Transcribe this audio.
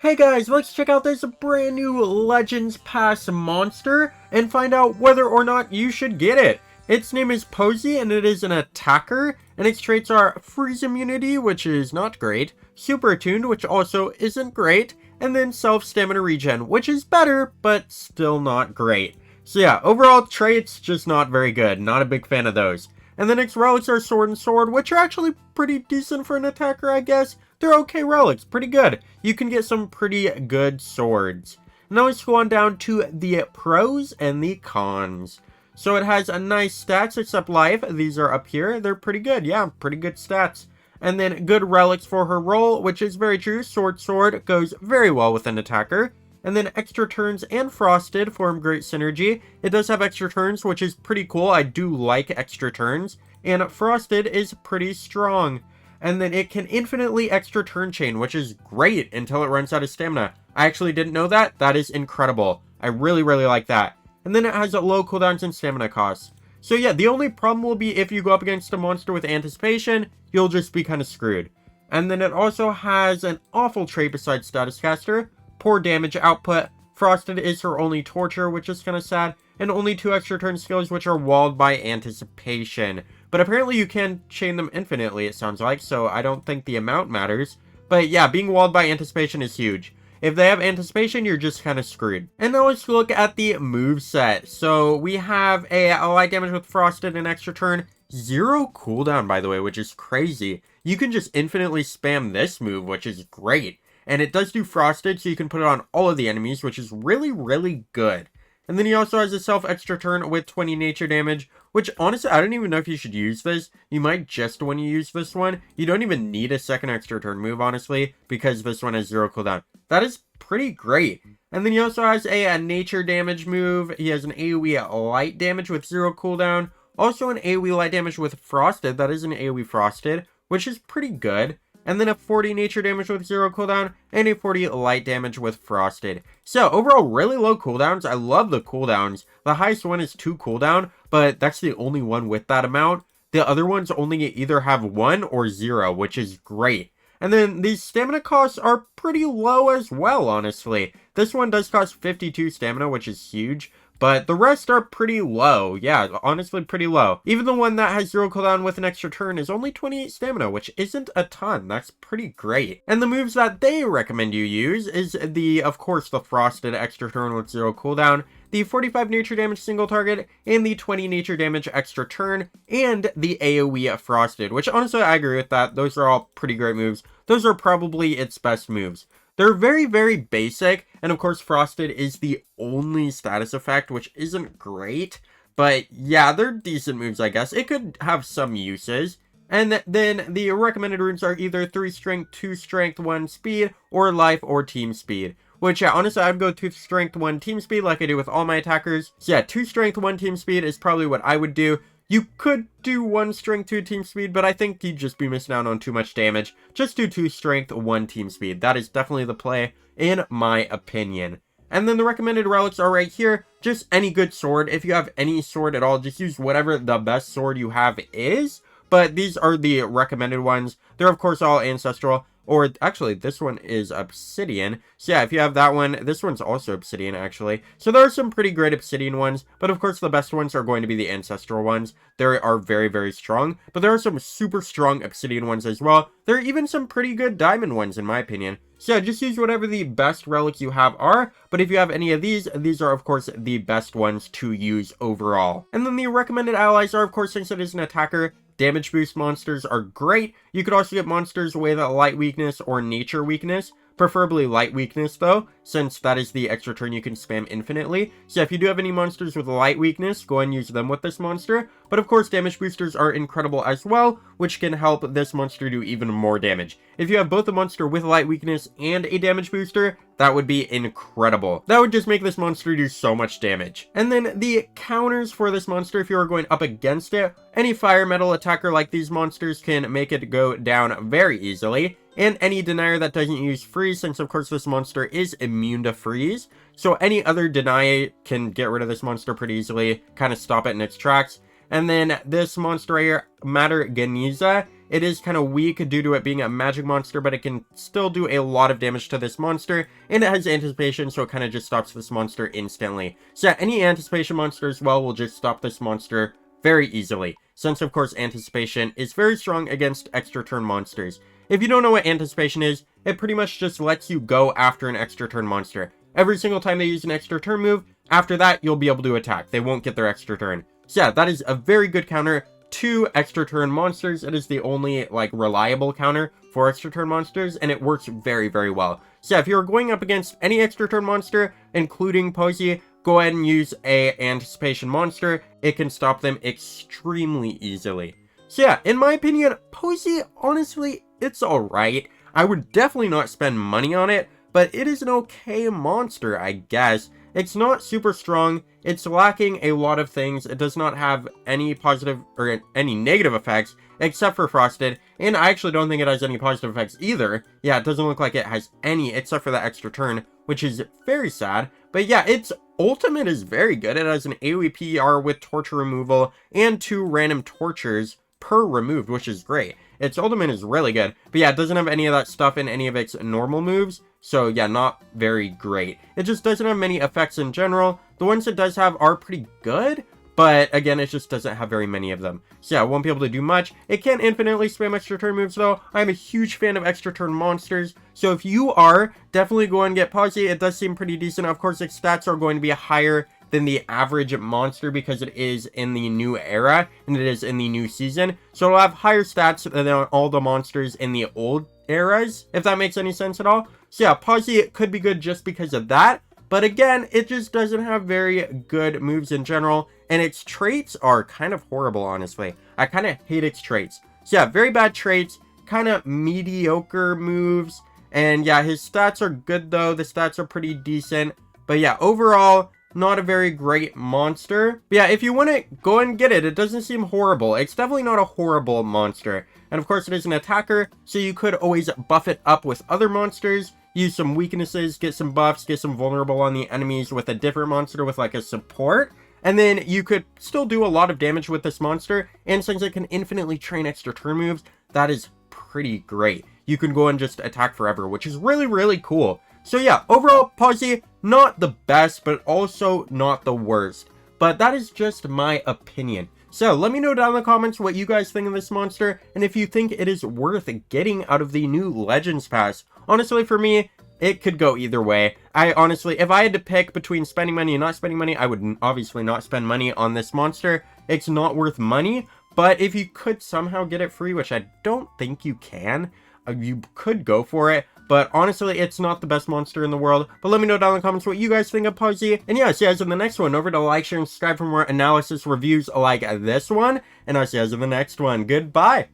Hey guys, let's check out this brand new Legends Pass monster and find out whether or not you should get it. Its name is Posy and it is an attacker, and its traits are freeze immunity, which is not great, super attuned, which also isn't great, and then self stamina regen, which is better, but still not great. So yeah, overall traits just not very good, not a big fan of those. And then its relics are sword and sword, which are actually pretty decent for an attacker, I guess. They're okay relics, pretty good. You can get some pretty good swords. Now let's go on down to the pros and the cons. So it has a nice stats except life. These are up here. They're pretty good. Yeah, pretty good stats. And then good relics for her role, which is very true. Sword goes very well with an attacker. And then extra turns and frosted form great synergy. It does have extra turns, which is pretty cool. I do like extra turns. And frosted is pretty strong. And then it can infinitely extra turn chain, which is great until it runs out of stamina. I actually didn't know that. That is incredible. I really like that. And then it has low cooldowns and stamina costs. So yeah, the only problem will be if you go up against a monster with anticipation, you'll just be kind of screwed. And then it also has an awful trait besides status caster, poor damage output, frosted is her only torture, which is kind of sad, and only 2 extra turn skills which are walled by anticipation. But apparently you can chain them infinitely, it sounds like, so I don't think the amount matters. But yeah, being walled by anticipation is huge. If they have anticipation, you're just kind of screwed. And now let's look at the moveset. So we have a light damage with frosted and extra turn. 0 cooldown, by the way, which is crazy. You can just infinitely spam this move, which is great. And it does do frosted, so you can put it on all of the enemies, which is really good. And then he also has a self extra turn with 20 nature damage, which honestly, I don't even know if you should use this. You might just want to use this one. You don't even need a second extra turn move, honestly, because this one has 0 cooldown. That is pretty great. And then he also has a nature damage move. He has an AoE light damage with 0 cooldown. Also an AoE light damage with frosted. That is an AoE frosted, which is pretty good. And then a 40 nature damage with 0 cooldown, and a 40 light damage with frosted. So overall, really low cooldowns. I love the cooldowns. The highest one is 2 cooldown, but that's the only one with that amount. The other ones only either have 1 or 0, which is great. And then these stamina costs are pretty low as well, honestly. This one does cost 52 stamina, which is huge. But the rest are pretty low. Yeah, honestly pretty low. Even the one that has 0 cooldown with an extra turn is only 28 stamina, which isn't a ton. That's pretty great. And the moves that they recommend you use is of course, the frosted extra turn with 0 cooldown, the 45 nature damage single target, and the 20 nature damage extra turn, and the AoE frosted, which honestly I agree with that. Those are all pretty great moves. Those are probably its best moves. They're very basic, and of course frosted is the only status effect, which isn't great, but yeah, they're decent moves, I guess. It could have some uses. And then the recommended runes are either 3 strength, 2 strength, 1 speed, or life or team speed. Which, yeah, honestly, I'd go 2 strength, 1 team speed like I do with all my attackers. So yeah, 2 strength, 1 team speed is probably what I would do. You could do 1 strength, 2 team speed, but I think you'd just be missing out on too much damage. Just do 2 strength, 1 team speed. That is definitely the play, in my opinion. And then the recommended relics are right here. Just any good sword. If you have any sword at all, just use whatever the best sword you have is. But these are the recommended ones. They're, of course, all ancestral. Or, actually, this one is obsidian. So, yeah, if you have that one, this one's also obsidian, actually. So, there are some pretty great obsidian ones. But, of course, the best ones are going to be the ancestral ones. They are very strong. But there are some super strong obsidian ones as well. There are even some pretty good diamond ones, in my opinion. So, yeah, just use whatever the best relics you have are. But if you have any of these are, of course, the best ones to use overall. And then the recommended allies are, of course, since it is an attacker, damage boost monsters are great. You could also get monsters with a light weakness or nature weakness. Preferably light weakness though, since that is the extra turn you can spam infinitely. So if you do have any monsters with light weakness, go and use them with this monster. But of course, damage boosters are incredible as well, which can help this monster do even more damage. If you have both a monster with light weakness and a damage booster, that would be incredible. That would just make this monster do so much damage. And then the counters for this monster, if you are going up against it, any fire metal attacker like these monsters can make it go down very easily. And any denier that doesn't use freeze, since of course this monster is immune to freeze. So any other deny can get rid of this monster pretty easily, kind of stop it in its tracks. And then this monster right here, Matter Ganiza, It is kind of weak due to it being a magic monster, but it can still do a lot of damage to this monster, and it has anticipation, so it kind of just stops this monster instantly. So yeah, any anticipation monster as well will just stop this monster very easily, since of course anticipation is very strong against extra turn monsters. If you don't know what anticipation is, it pretty much just lets you go after an extra turn monster. Every single time they use an extra turn move, after that you'll be able to attack. They won't get their extra turn. So yeah, that is a very good counter to extra turn monsters. It is the only like reliable counter for extra turn monsters, and it works very, very well. So yeah, if you're going up against any extra turn monster, including Posy, go ahead and use a anticipation monster. It can stop them extremely easily. So yeah, in my opinion, Posy, honestly, it's alright. I would definitely not spend money on it, but it is an okay monster, I guess. It's not super strong, it's lacking a lot of things, it does not have any positive or any negative effects, except for Frosted, and I actually don't think it has any positive effects either. Yeah, it doesn't look like it has any, except for the extra turn, which is very sad. But yeah, its ultimate is very good. It has an AoE PER with torture removal, and 2 random tortures per removed, which is great. Its ultimate is really good, but yeah, it doesn't have any of that stuff in any of its normal moves, so yeah, not very great. It just doesn't have many effects in general. The ones it does have are pretty good, but again, it just doesn't have very many of them. So yeah, it won't be able to do much. It can infinitely spam extra turn moves though. I'm a huge fan of extra turn monsters, so if you are, definitely go and get Posy. It does seem pretty decent. Of course, its stats are going to be higher than the average monster because it is in the new era and it is in the new season, so it'll have higher stats than all the monsters in the old eras, if that makes any sense at all. So yeah, Posy could be good just because of that, but again, it just doesn't have very good moves in general, and its traits are kind of horrible, honestly. I kind of hate its traits. So yeah, very bad traits, kind of mediocre moves, and yeah, his stats are good though. The stats are pretty decent, but yeah, overall, not a very great monster. But yeah, if you want it, go and get it. It doesn't seem horrible. It's definitely not a horrible monster. And of course, it is an attacker, so you could always buff it up with other monsters, use some weaknesses, get some buffs, get some vulnerable on the enemies with a different monster with like a support. And then you could still do a lot of damage with this monster. And since it can infinitely train extra turn moves, that is pretty great. You can go and just attack forever, which is really, really cool. So yeah, overall, Posy, not the best, but also not the worst. But that is just my opinion. So let me know down in the comments what you guys think of this monster, and if you think it is worth getting out of the new Legends Pass. Honestly, for me, it could go either way. I honestly, if I had to pick between spending money and not spending money, I would obviously not spend money on this monster. It's not worth money, but if you could somehow get it free, which I don't think you can, you could go for it. But honestly, it's not the best monster in the world. But let me know down in the comments what you guys think of Posy. And yeah, I'll see you guys in the next one. Don't forget to like, share, and subscribe for more analysis reviews like this one. And I'll see you guys in the next one. Goodbye.